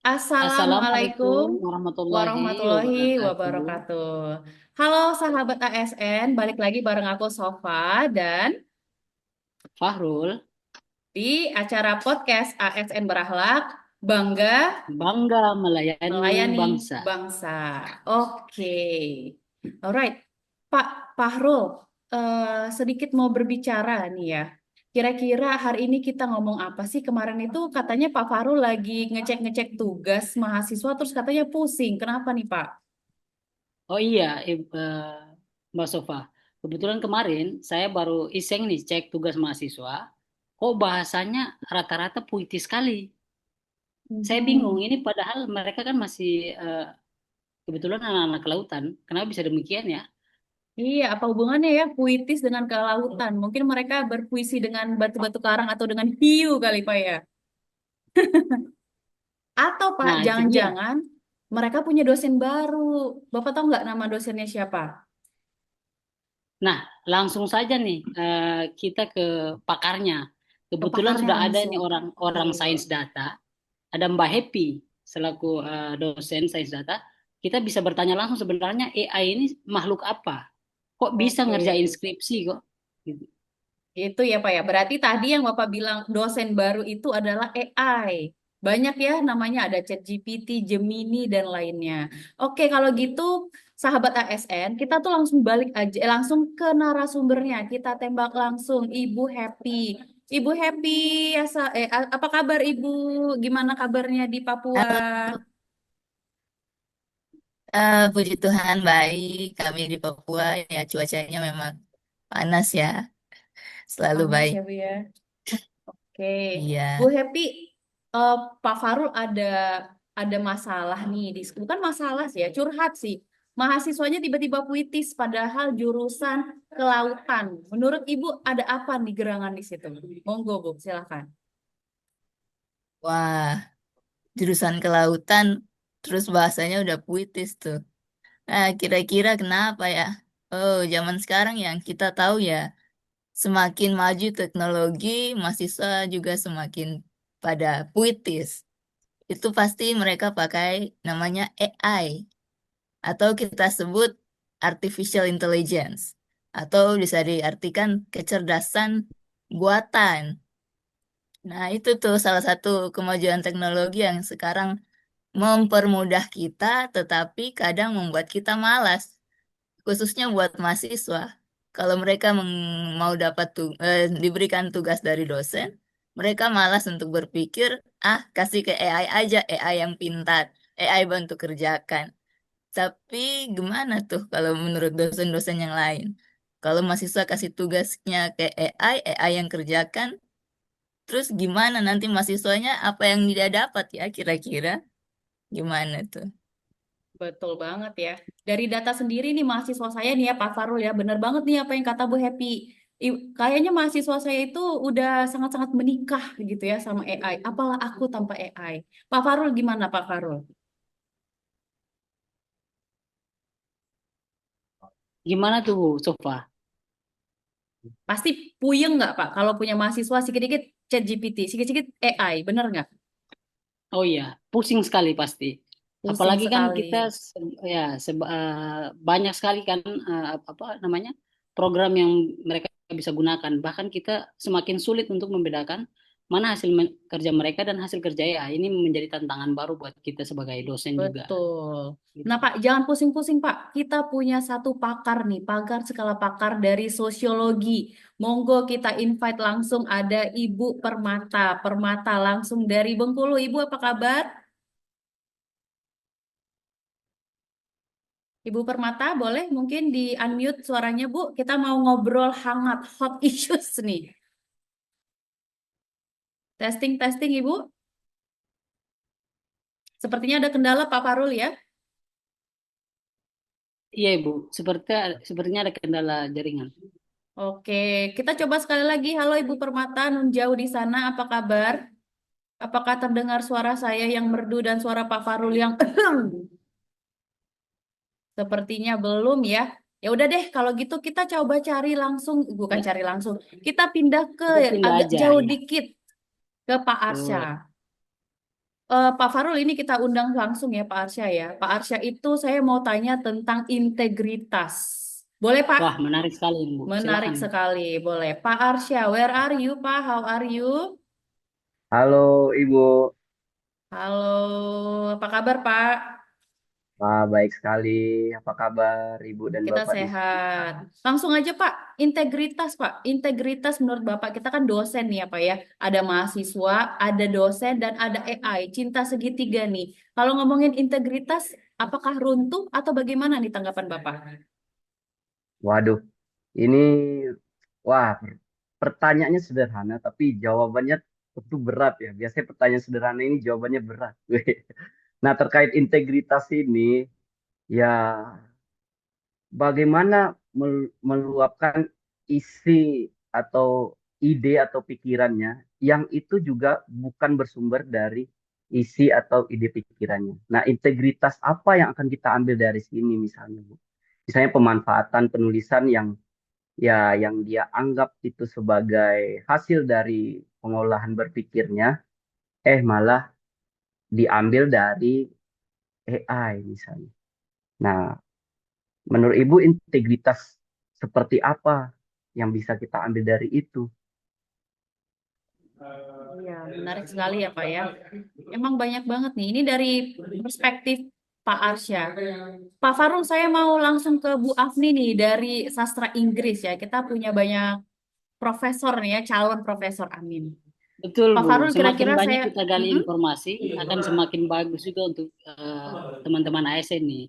Assalamualaikum Assalamualaikum warahmatullahi warahmatullahi wabarakatuh. wabarakatuh. Halo sahabat ASN, balik lagi bareng aku Sofa dan Fahrul, di acara podcast ASN Berakhlak Bangga bangga melayani Melayani bangsa. Bangsa. Oke, alright, Pak Fahrul, sedikit mau berbicara nih ya. Kira-kira hari ini kita ngomong apa sih? Kemarin itu katanya Pak Fahrul lagi ngecek-ngecek tugas mahasiswa, terus katanya pusing. Kenapa nih Pak? Oh iya, Mbak Sofa. Kebetulan kemarin saya baru iseng nih cek tugas mahasiswa. Kok bahasanya rata-rata puitis sekali. Saya bingung, Mhm. ini padahal mereka kan masih kebetulan anak-anak kelautan. Kenapa bisa demikian ya? Iya, apa hubungannya ya puitis dengan kelautan? Mungkin mereka berpuisi dengan batu-batu karang atau dengan hiu kali Pak ya. Atau Pak, Nah, itu dia. jangan-jangan mereka punya dosen baru. Bapak tahu nggak nama dosennya siapa? Nah, langsung saja nih kita ke pakarnya. Ke Kebetulan pakarnya sudah ada nih langsung. orang Oke. sains data, ada Mbak Happy selaku dosen sains data. Kita bisa bertanya langsung sebenarnya AI ini makhluk apa? Kok bisa Oke. ngerjain skripsi kok? Gitu. Itu ya Pak ya. Berarti tadi yang Bapak bilang dosen baru itu adalah AI. Banyak ya namanya ada ChatGPT, Gemini dan lainnya. Oke, kalau gitu sahabat ASN, kita tuh langsung balik aja langsung ke narasumbernya. Kita tembak langsung Ibu Happy. Ibu Happy, apa kabar Ibu? Gimana kabarnya di Papua? Puji Tuhan baik. Kami di Papua ya cuacanya memang panas ya. Selalu Panas baik. ya Bu ya. Oke, Bu Iya. Happy, eh, Pak Farul ada masalah nih, bukan masalah sih ya, curhat sih. Mahasiswanya tiba-tiba puitis, padahal jurusan kelautan. Menurut Ibu ada apa nih gerangan di situ? Monggo Bu, silakan. Wah, jurusan kelautan terus bahasanya udah puitis tuh. Nah, kira-kira kenapa ya? Oh, zaman sekarang yang kita tahu ya, semakin maju teknologi, mahasiswa juga semakin pada puitis. Itu pasti mereka pakai namanya AI atau kita sebut artificial intelligence atau bisa diartikan kecerdasan buatan. Nah, itu tuh salah satu kemajuan teknologi yang sekarang mempermudah kita tetapi kadang membuat kita malas, khususnya buat mahasiswa. Kalau mereka mau diberikan tugas dari dosen, mereka malas untuk berpikir, kasih ke AI aja, AI yang pintar, AI bantu kerjakan. Tapi gimana tuh kalau menurut dosen-dosen yang lain? Kalau mahasiswa kasih tugasnya ke AI, AI yang kerjakan, terus gimana nanti mahasiswanya apa yang dia dapat ya kira-kira? Gimana tuh? Betul banget ya. Dari data sendiri nih mahasiswa saya nih ya Pak Farul ya, bener banget nih apa yang kata Bu Happy. Kayaknya mahasiswa saya itu udah sangat-sangat menikah gitu ya sama AI. Apalah aku tanpa AI. Pak Farul gimana Pak Farul? Gimana tuh, Sofa? Pasti puyeng nggak Pak kalau punya mahasiswa sedikit-sedikit ChatGPT, sedikit-sedikit AI, bener nggak? Oh iya, pusing sekali pasti. Pusing Apalagi kan kita sekali. ya banyak sekali kan apa namanya program yang mereka bisa gunakan. Bahkan kita semakin sulit untuk membedakan mana hasil kerja mereka dan hasil kerja ya. Ini menjadi tantangan baru buat kita sebagai dosen juga. Betul. Nah, Gitu. Pak, jangan pusing-pusing, Pak. Kita punya satu pakar nih, pakar skala pakar dari sosiologi. Monggo kita invite langsung ada Ibu Permata. Permata langsung dari Bengkulu. Ibu, apa kabar? Ibu Permata, boleh mungkin di unmute suaranya, Bu. Kita mau ngobrol hangat, hot issues nih. Testing-testing, Ibu. Sepertinya ada kendala, Pak Farul ya. Iya Ibu, sepertinya ada kendala jaringan. Oke, kita coba sekali lagi. Halo Ibu Permata, nun jauh di sana, apa kabar? Apakah terdengar suara saya yang merdu dan suara Pak Farul yang sepertinya belum ya? Ya udah deh, kalau gitu kita coba cari langsung, bukan Ya, cari langsung. Kita pindah ke kita pindah agak aja jauh ya. dikit ke Pak Arsya. Boleh. Pak Farul ini kita undang langsung ya Pak Arsya ya. Pak Arsya itu saya mau tanya tentang integritas. Boleh Pak? Wah, menarik sekali, Bu. Menarik Silakan. sekali. Boleh. Pak Arsya, where are you Pak? How are you? Halo Ibu, Halo, apa kabar Pak? wah baik sekali. Apa kabar Ibu dan Kita Bapak di sini? sehat. Langsung aja Pak, integritas Pak. Integritas menurut Bapak, kita kan dosen nih ya Pak ya. Ada mahasiswa, ada dosen, dan ada AI. Cinta segitiga nih. Kalau ngomongin integritas, apakah runtuh atau bagaimana nih tanggapan Bapak? Waduh, ini pertanyaannya sederhana, tapi jawabannya tentu berat ya. Biasanya pertanyaan sederhana ini jawabannya berat. Nah, terkait integritas ini, ya bagaimana meluapkan isi atau ide atau pikirannya yang itu juga bukan bersumber dari isi atau ide pikirannya. Nah, integritas apa yang akan kita ambil dari sini misalnya, Bu? Misalnya pemanfaatan penulisan yang dia anggap itu sebagai hasil dari pengolahan berpikirnya, malah diambil dari AI misalnya. Nah, menurut Ibu integritas seperti apa yang bisa kita ambil dari itu? Iya, menarik sekali ya Pak ya. Emang banyak banget nih. Ini dari perspektif Pak Arsya. Pak Farul, saya mau langsung ke Bu Afni nih dari sastra Inggris ya. Kita punya banyak profesor nih ya, calon profesor. Amin. Betul, Pak Bu. Farul, Semakin kira-kira banyak saya. kita gali Mm-mm. informasi, akan semakin bagus juga untuk teman-teman ASN nih.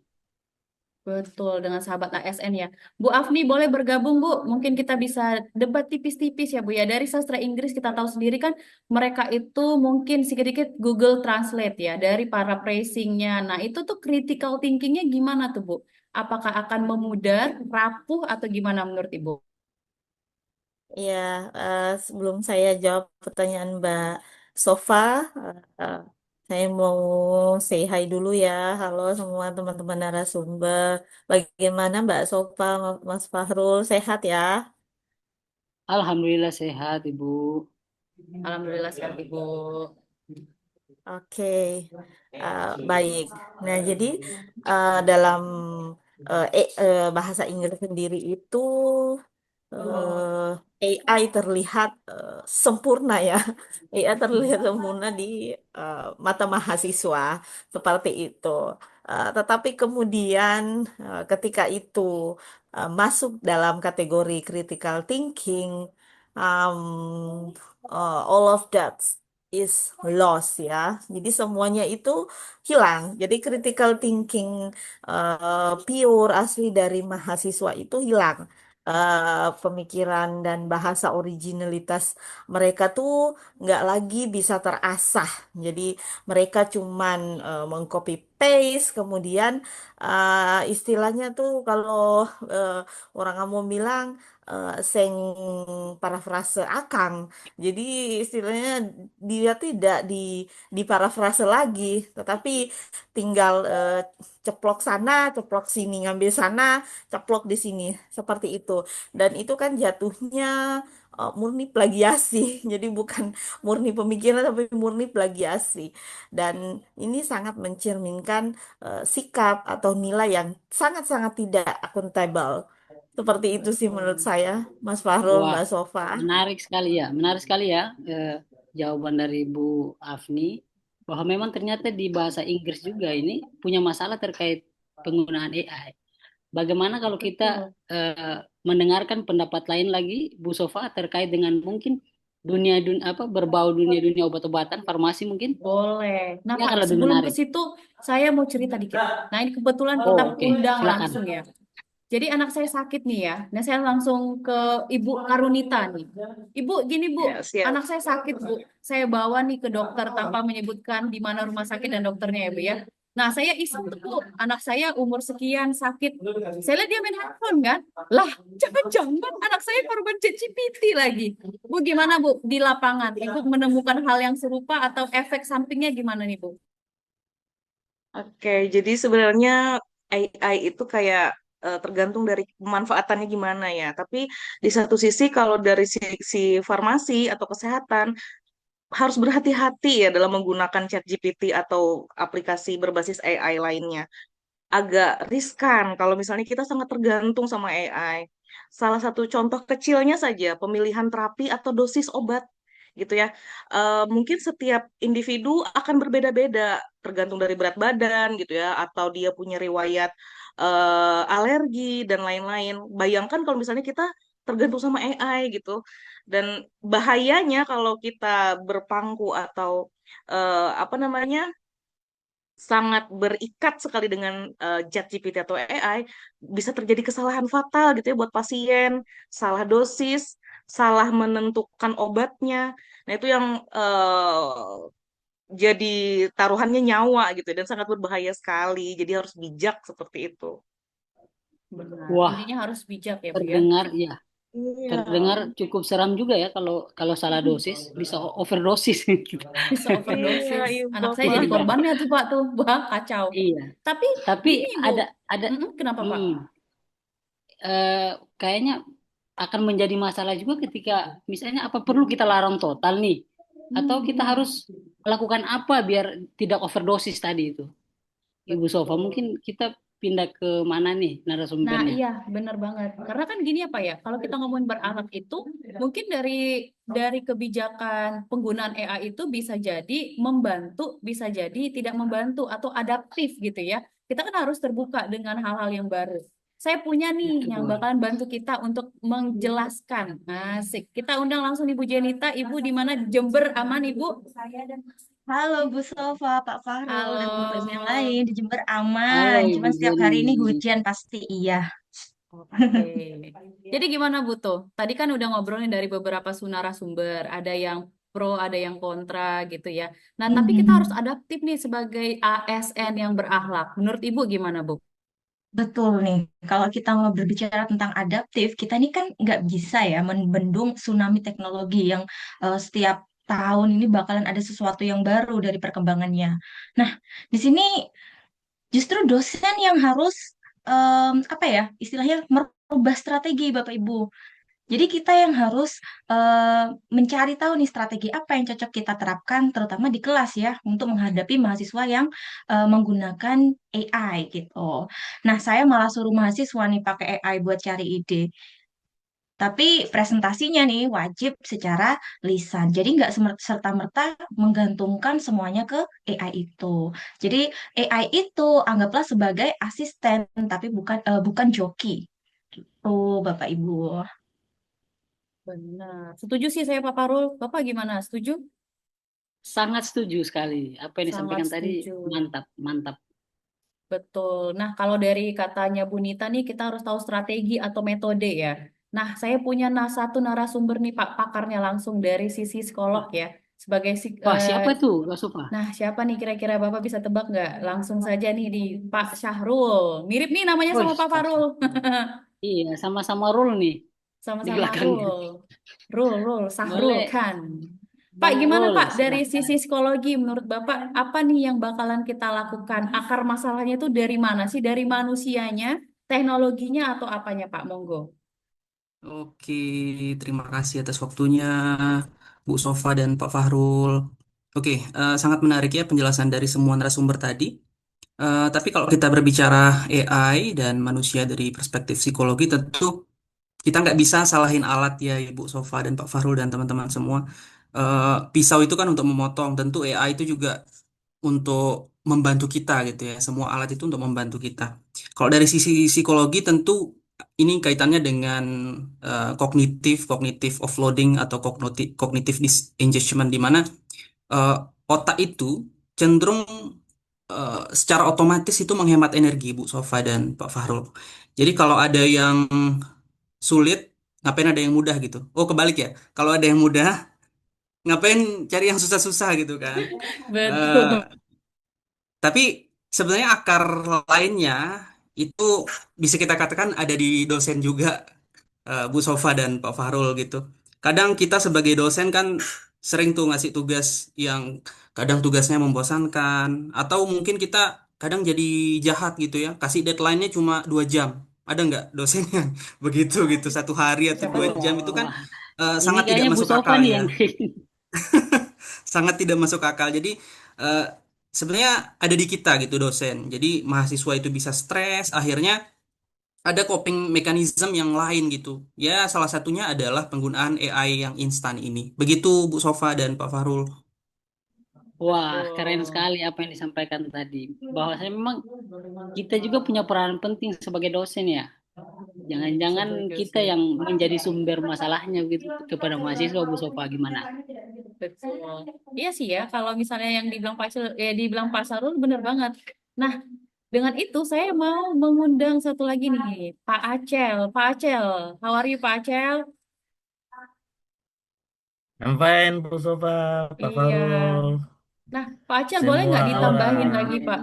Betul, dengan sahabat ASN ya. Bu Afni boleh bergabung, Bu. Mungkin kita bisa debat tipis-tipis ya, Bu ya. Dari sastra Inggris kita tahu sendiri kan mereka itu mungkin sedikit Google Translate ya dari para phrasing-nya. Nah, itu tuh critical thinking-nya gimana tuh, Bu? Apakah akan memudar, rapuh, atau gimana menurut Ibu? Ya, sebelum saya jawab pertanyaan Mbak Sofa, eh, saya mau say hi dulu ya. Halo semua teman-teman narasumber. Bagaimana Mbak Sofa, Mas Fahrul, sehat ya? Alhamdulillah sehat, Ibu. Alhamdulillah sehat, Ibu. Oke, baik. Nah, jadi dalam bahasa Inggris sendiri itu AI terlihat sempurna ya. AI terlihat sempurna di mata mahasiswa seperti itu. Tetapi kemudian ketika itu masuk dalam kategori critical thinking, all of that is lost ya. Jadi semuanya itu hilang. Jadi critical thinking pure asli dari mahasiswa itu hilang. Pemikiran dan bahasa originalitas mereka tuh nggak lagi bisa terasah. Jadi mereka cuman mengcopy paste, kemudian istilahnya tuh kalau eh, orang kamu bilang seng parafrase akang. Jadi istilahnya dia tidak diparafrase lagi, tetapi tinggal ceplok sana, ceplok sini, ngambil sana, ceplok di sini, seperti itu. Dan itu kan jatuhnya murni plagiasi. Jadi bukan murni pemikiran tapi murni plagiasi. Dan ini sangat mencerminkan sikap atau nilai yang sangat-sangat tidak akuntabel. Seperti itu sih menurut saya, Mas Fahrul, Wah, Mbak Sofa. menarik sekali ya. Menarik sekali ya jawaban dari Bu Afni. Bahwa memang ternyata di bahasa Inggris juga ini punya masalah terkait penggunaan AI. Bagaimana kalau kita Betul. mendengarkan pendapat lain lagi, Bu Sofa, terkait dengan mungkin apa berbau dunia-dunia obat-obatan, farmasi mungkin? Boleh. Nah, Ini Pak, akan lebih sebelum ke menarik. situ, saya mau cerita dikit. Nah, ini kebetulan kita Oh, oke. undang Silakan. langsung ya. Jadi anak saya sakit nih ya. Nah, saya langsung ke Ibu Karunita nih. Ibu, gini Bu, Ya, siap. anak saya sakit Bu. Saya bawa nih ke dokter tanpa menyebutkan di mana rumah sakit dan dokternya ya Bu ya. Nah, saya iseng tuh Bu, anak saya umur sekian sakit. Saya lihat dia main handphone kan. Lah, jangan-jangan anak saya korban ChatGPT lagi. Bu, gimana Bu di lapangan? Ibu menemukan hal yang serupa atau efek sampingnya gimana nih Bu? Oke, jadi sebenarnya AI itu kayak tergantung dari pemanfaatannya gimana ya. Tapi di satu sisi kalau dari sisi farmasi atau kesehatan, harus berhati-hati ya dalam menggunakan ChatGPT atau aplikasi berbasis AI lainnya. Agak riskan kalau misalnya kita sangat tergantung sama AI. Salah satu contoh kecilnya saja pemilihan terapi atau dosis obat gitu ya. Mungkin setiap individu akan berbeda-beda tergantung dari berat badan gitu ya atau dia punya riwayat alergi dan lain-lain. Bayangkan kalau misalnya kita tergantung sama AI gitu. Dan bahayanya kalau kita berpangku atau apa namanya sangat berikat sekali dengan ChatGPT atau AI, bisa terjadi kesalahan fatal gitu ya buat pasien, salah dosis, salah menentukan obatnya. Nah, itu yang jadi taruhannya nyawa gitu dan sangat berbahaya sekali. Jadi harus bijak seperti itu. Benar. Wah, Intinya harus bijak ya, Bu ya. terdengar ya, Iya. terdengar cukup seram juga ya kalau kalau salah dosis bisa overdosis gitu. Bisa Iya, overdosis. iya Anak saya Bapak. jadi Iya, korbannya tuh Pak tuh. Wah, kacau. iya. Tapi Tapi gini Bu, ada kenapa Pak? hmm, eh, kayaknya akan menjadi masalah juga ketika misalnya apa perlu kita larang total nih atau kita harus melakukan apa biar tidak overdosis tadi itu. Ibu Sofa, Betul. mungkin kita pindah ke mana nih Nah, narasumbernya? iya, benar banget. Karena kan gini apa ya, kalau kita ngomongin berakhlak itu, mungkin dari kebijakan penggunaan AI itu bisa jadi membantu, bisa jadi tidak membantu atau adaptif gitu ya. Kita kan harus terbuka dengan hal-hal yang baru. Saya punya nih yang Betul. bakalan bantu kita untuk menjelaskan. Asik. Kita undang langsung Ibu Jenita. Ibu di mana? Di Jember, aman Ibu? Halo Bu Sofa, Pak Fahrul, dan teman-teman yang Halo. lain di Jember Halo aman. Ibu Cuman setiap Jenny. hari ini hujan pasti iya. Oke. Jadi gimana Bu tuh? Tadi kan udah ngobrolin dari beberapa narasumber, ada yang pro, ada yang kontra gitu ya. Nah, tapi kita harus Mhm. adaptif nih sebagai ASN yang berakhlak. Menurut Ibu gimana, Bu? Betul nih, kalau kita mau berbicara tentang adaptif, kita ini kan nggak bisa ya membendung tsunami teknologi yang setiap tahun ini bakalan ada sesuatu yang baru dari perkembangannya. Nah, di sini justru dosen yang harus apa ya, istilahnya merubah strategi Bapak Ibu. Jadi kita yang harus mencari tahu nih strategi apa yang cocok kita terapkan, terutama di kelas ya, untuk menghadapi mahasiswa yang menggunakan AI gitu. Nah, saya malah suruh mahasiswa nih pakai AI buat cari ide. Tapi presentasinya nih wajib secara lisan. Jadi nggak serta-merta menggantungkan semuanya ke AI itu. Jadi AI itu anggaplah sebagai asisten, tapi bukan joki. Gitu, Bapak Ibu. Benar. Setuju sih saya Pak Parul. Bapak gimana? Setuju? Sangat setuju sekali. Apa yang Sangat disampaikan tadi setuju. mantap, mantap. Betul. Nah, kalau dari katanya Bu Nita nih, kita harus tahu strategi atau metode ya. Nah, saya punya satu narasumber nih Pak, pakarnya langsung dari sisi psikolog Wah, ya. Sebagai wah, siapa itu, Kak Sofa? nah, siapa nih kira-kira Bapak bisa tebak nggak? Langsung saja nih di Pak Syahrul. Mirip nih namanya Wih, sama Pak Pak Farul. Sofa. Iya, sama-sama rule nih di Sama-sama belakangnya. Rul. Rul, Sahrul Boleh, kan. Pak, Bang gimana Rul, Pak dari sisi silahkan. psikologi menurut Bapak apa nih yang bakalan kita lakukan? Akar masalahnya itu dari mana sih? Dari manusianya, teknologinya atau apanya Pak? Monggo. Oke, terima kasih atas waktunya Bu Sofa dan Pak Fahrul. Oke, sangat menarik ya penjelasan dari semua narasumber tadi. Tapi kalau kita berbicara AI dan manusia dari perspektif psikologi, tentu kita nggak bisa salahin alat ya Ibu Sofa dan Pak Fahrul dan teman-teman semua. Pisau itu kan untuk memotong, tentu AI itu juga untuk membantu kita gitu ya. Semua alat itu untuk membantu kita. Kalau dari sisi psikologi tentu ini kaitannya dengan kognitif offloading atau kognitif disengagement di mana eh, otak itu cenderung secara otomatis itu menghemat energi Bu Sofa dan Pak Fahrul. Jadi kalau ada yang sulit, ngapain ada yang mudah gitu. Oh, kebalik ya. Kalau ada yang mudah, ngapain cari yang susah-susah gitu kan. Eh, Betul. tapi sebenarnya akar lainnya itu bisa kita katakan ada di dosen juga, Bu Sofa dan Pak Fahrul gitu. Kadang kita sebagai dosen kan sering tuh ngasih tugas yang kadang tugasnya membosankan, atau mungkin kita kadang jadi jahat gitu ya, kasih deadline-nya cuma 2 jam. Ada nggak dosen yang begitu gitu, 1 hari atau Siapa dua tuh? jam itu kan Wah, ini sangat tidak kayaknya Bu masuk Sofa akal nih ya. yang sangat tidak masuk akal. Jadi eh, sebenarnya ada di kita gitu dosen. Jadi mahasiswa itu bisa stres, akhirnya ada coping mechanism yang lain gitu. Ya salah satunya adalah penggunaan AI yang instan ini. Begitu Bu Sofa dan Pak Fahrul. Wah, keren Betul. sekali apa yang disampaikan tadi. Bahwasanya memang kita juga punya peran penting sebagai dosen ya. Jangan-jangan Setuju kita sih. yang menjadi sumber masalahnya gitu kepada mahasiswa, Bu Sofa, gimana? Betul. Iya sih ya, kalau misalnya yang dibilang dibilang Pak Sarul benar banget. Nah, dengan itu saya mau mengundang satu lagi nih, Pak Acel. Pak Acel, how are you Pak Acel? I'm fine, Bu Sofa, Pak Iya. Farul, Nah, Pak Acel boleh semua nggak ditambahin lagi orang. Pak?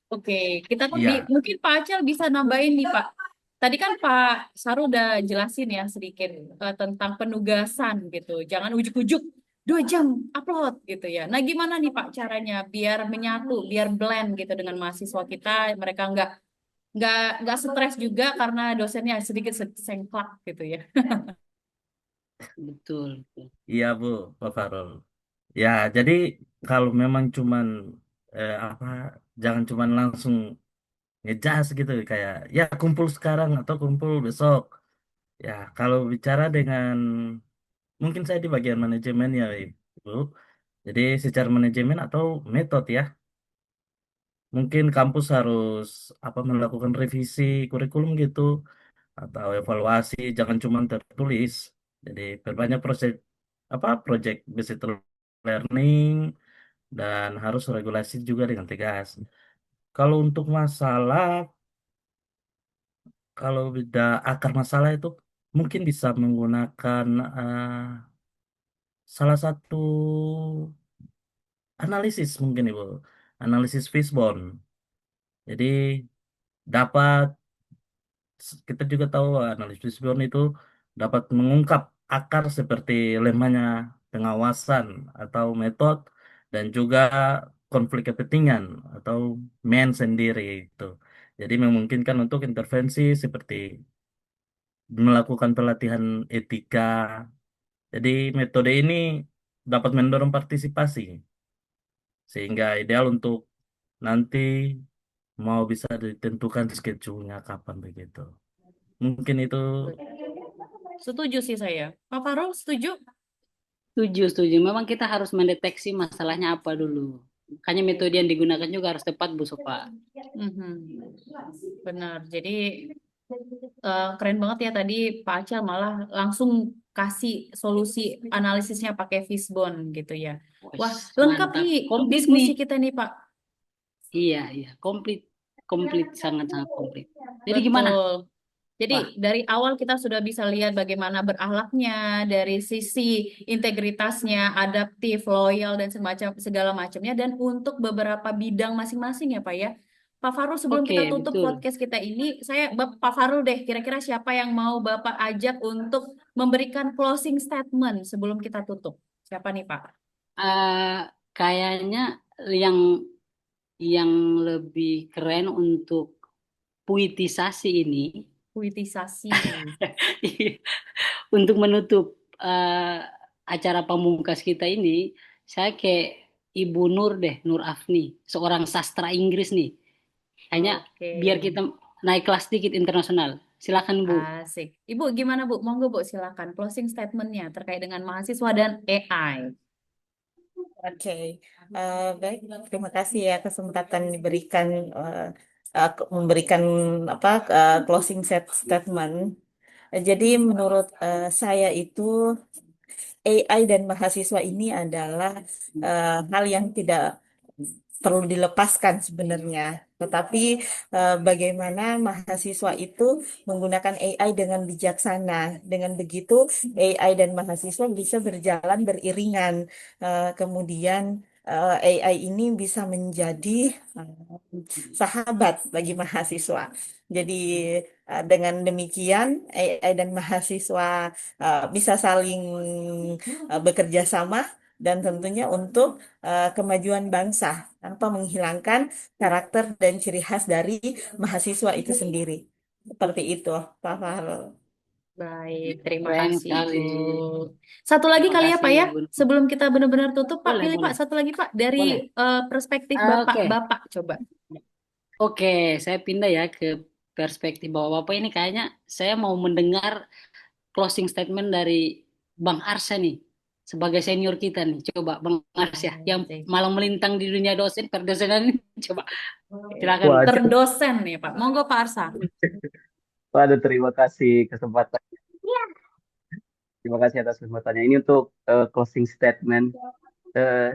Oke, kita Iya, mungkin Pak Acel bisa nambahin nih Pak. Tadi kan Pak Saru udah jelasin ya sedikit tentang penugasan gitu. Jangan ujuk-ujuk 2 jam upload gitu ya. Nah, gimana nih Pak caranya biar menyatu, biar blend gitu dengan mahasiswa kita, mereka nggak stres juga karena dosennya sedikit sengklak gitu ya. Betul, betul. iya Bu, Pak Farul. Ya, jadi kalau memang cuman apa, jangan cuman langsung ngejas gitu kayak ya kumpul sekarang atau kumpul besok. Ya, kalau bicara dengan mungkin saya di bagian manajemen ya, Bu. Jadi secara manajemen atau metode ya, mungkin kampus harus apa melakukan revisi kurikulum gitu atau evaluasi jangan cuma tertulis. Jadi berbanyak proses apa project based learning dan harus regulasi juga dengan tegas. Kalau untuk masalah, kalau beda akar masalah itu mungkin bisa menggunakan salah satu analisis mungkin Ibu, analisis fishbone. Jadi dapat kita juga tahu analisis Bjorn itu dapat mengungkap akar seperti lemahnya pengawasan atau metode dan juga konflik kepentingan atau men sendiri itu. Jadi memungkinkan untuk intervensi seperti melakukan pelatihan etika. Jadi metode ini dapat mendorong partisipasi sehingga ideal untuk nanti mau bisa ditentukan schedule-nya kapan begitu. Mungkin itu. Setuju sih saya. Pak Farul setuju? Setuju, setuju. Memang kita harus mendeteksi masalahnya apa dulu. Makanya metode yang digunakan juga harus tepat, Bu Sofa. Mhm. Benar. Jadi keren banget ya tadi Pak Acel malah langsung kasih solusi analisisnya pakai Fishbone gitu ya. Wah, Wes, lengkap mantap. nih Komplit diskusi nih. kita nih Pak. Iya, iya. Komplit. Komplit, sangat-sangat komplit. Jadi gimana? Betul. Jadi Wah, dari awal kita sudah bisa lihat bagaimana berakhlaknya, dari sisi integritasnya, adaptif, loyal dan semacam segala macamnya dan untuk beberapa bidang masing-masing ya Pak ya. Pak Farul sebelum oke, kita tutup betul. podcast kita ini, Pak Farul deh kira-kira siapa yang mau Bapak ajak untuk memberikan closing statement sebelum kita tutup? Siapa nih Pak? Eh, kayaknya yang yang lebih keren untuk puitisasi ini, Puitisasi. untuk menutup acara pamungkas kita ini, saya kayak Ibu Nur deh, Nur Afni, seorang sastra Inggris nih. Hanya Oke. biar kita naik kelas dikit internasional. Silakan Bu. Asik. Ibu gimana Bu? Monggo Bu silakan closing statementnya terkait dengan mahasiswa dan AI. Oke, baik. Terima kasih ya kesempatan diberikan memberikan apa closing statement. Jadi menurut saya itu AI dan mahasiswa ini adalah hal yang tidak perlu dilepaskan sebenarnya. Tetapi bagaimana mahasiswa itu menggunakan AI dengan bijaksana. Dengan begitu AI dan mahasiswa bisa berjalan beriringan. Kemudian AI ini bisa menjadi sahabat bagi mahasiswa. Jadi dengan demikian AI dan mahasiswa bisa saling bekerja sama dan tentunya untuk kemajuan bangsa tanpa menghilangkan karakter dan ciri khas dari mahasiswa itu sendiri. Seperti itu, Pak Fahrul. Baik, terima Keren kasih sekali. Ibu. Satu lagi Terima kali ya Pak kasih, ya, Bu. sebelum kita benar-benar tutup Pak, Boleh, pilih Pak boleh, satu lagi Pak dari boleh. perspektif Oke, Bapak coba. oke, saya pindah ya ke perspektif Bapak-Bapak ini kayaknya saya mau mendengar closing statement dari Bang Arsa nih sebagai senior kita nih. Coba Bang Arsa yang Asik. malang melintang di dunia dosen perdosenan ini. Coba Oke. silakan. Waduh, Terdosen nih Pak. Monggo Pak Arsa. waduh, terima kasih kesempatan. Terima kasih atas kesempatannya. Ini untuk closing statement.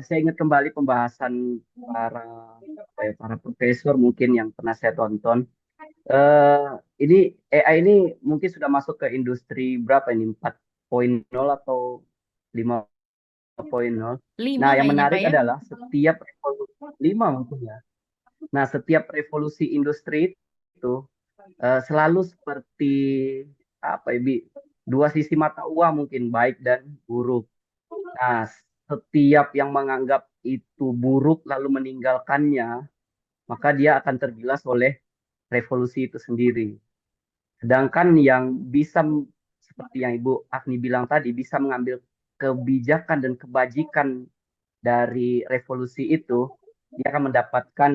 Saya ingat kembali pembahasan para para profesor mungkin yang pernah saya tonton. Eh, ini AI ini mungkin sudah masuk ke industri berapa ini? 4.0 atau 5.0. 5 Nah, yang kayaknya Pak menarik ya. adalah setiap revolusi 5 mungkin ya. Nah, setiap revolusi industri itu selalu seperti apa ya, dua sisi mata uang mungkin baik dan buruk. Nah, setiap yang menganggap itu buruk lalu meninggalkannya, maka dia akan tergilas oleh revolusi itu sendiri. Sedangkan yang bisa seperti yang Ibu Agni bilang tadi bisa mengambil kebijakan dan kebajikan dari revolusi itu, dia akan mendapatkan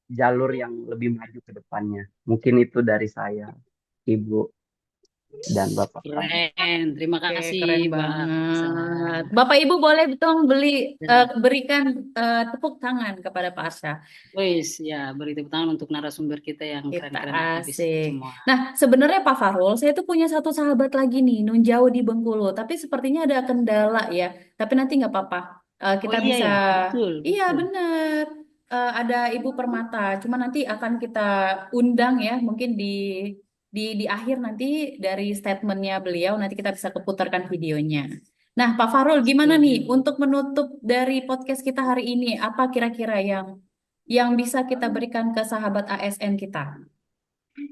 jalur yang lebih maju ke depannya. Mungkin itu dari saya, Ibu dan Bapak. Keren, terima Oke, kasih keren Bang Arsa. banget. Bapak Ibu boleh dong Ya. berikan tepuk tangan kepada Pak Arsa. Wis, ya beri tepuk tangan untuk narasumber kita yang Kita keren-keren habis asik. semua. Nah, sebenarnya Pak Farul, saya tuh punya satu sahabat lagi nih, nun jauh di Bengkulu. Tapi sepertinya ada kendala ya. Tapi nanti nggak apa-apa. Oh Kita iya bisa, ya, betul, iya betul. bener. Ada Ibu Permata. Cuma nanti akan kita undang ya, mungkin di akhir nanti dari statementnya beliau, nanti kita bisa keputarkan videonya. Nah, Pak Farul, gimana nih Setuju. untuk menutup dari podcast kita hari ini? Apa kira-kira yang bisa kita berikan ke sahabat ASN kita?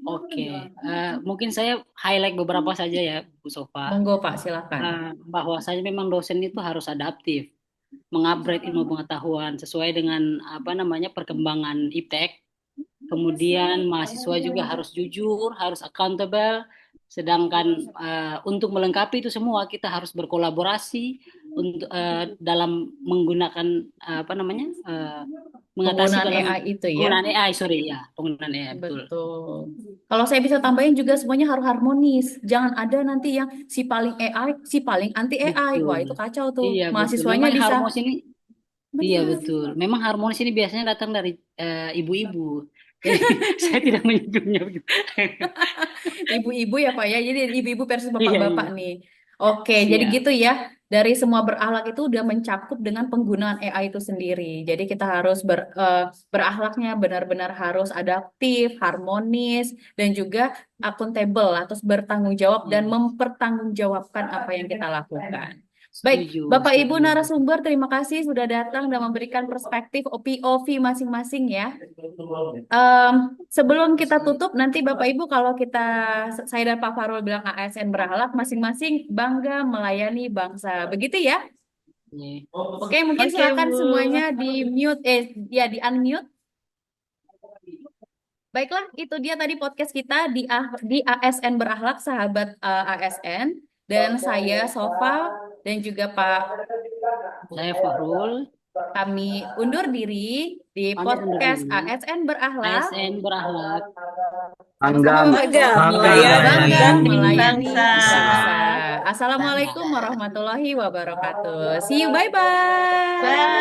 Oke, mungkin saya highlight beberapa saja ya, Bu Sofa. Monggo Pak, silakan. Bahwasanya memang dosen itu harus adaptif, mengupgrade ilmu pengetahuan sesuai dengan apa namanya perkembangan iptek. Kemudian mahasiswa juga harus jujur, harus accountable. Sedangkan untuk melengkapi itu semua kita harus berkolaborasi untuk dalam menggunakan apa namanya mengatasi Penggunaan dalam AI itu ya. penggunaan AI, sorry ya, penggunaan AI betul. Betul. Kalau saya bisa tambahin juga semuanya harus harmonis. Jangan ada nanti yang si paling AI, si paling anti AI. Wah, itu Betul. kacau tuh. Iya betul. Mahasiswanya Memang bisa. harmonis ini, iya Benar. betul. Memang harmonis ini biasanya datang dari ibu-ibu. Jadi saya tidak menyebutnya begitu. Ibu-ibu ya Pak ya. Jadi ibu-ibu versus Iya bapak-bapak iya. nih. Oke, jadi Siap. gitu ya. Dari semua berakhlak itu udah mencakup dengan penggunaan AI itu sendiri. Jadi kita harus berakhlaknya benar-benar harus adaptif, harmonis, dan juga akuntabel atau bertanggung jawab dan Iya. mempertanggungjawabkan apa yang kita lakukan. Baik, Setuju, Bapak Ibu setuju. narasumber, terima kasih sudah datang dan memberikan perspektif POV masing-masing ya. Sebelum kita tutup, nanti Bapak Ibu kalau saya dan Pak Farul bilang ASN berakhlak, masing-masing bangga melayani bangsa. Begitu ya? Iya. Oke, mungkin Oke, silakan Bu. semuanya di mute, di unmute. Baiklah, itu dia tadi podcast kita di ASN berakhlak, sahabat ASN. Dan saya Sofa dan juga Pak Saya Fahrul, kami undur diri di pamit undur podcast diri. ASN berakhlak. ASN berakhlak. Bangga, Bangga Bangga melayani Bangga melayani melayani bangsa. bangsa. Assalamualaikum warahmatullahi wabarakatuh. See you, bye-bye. Bye.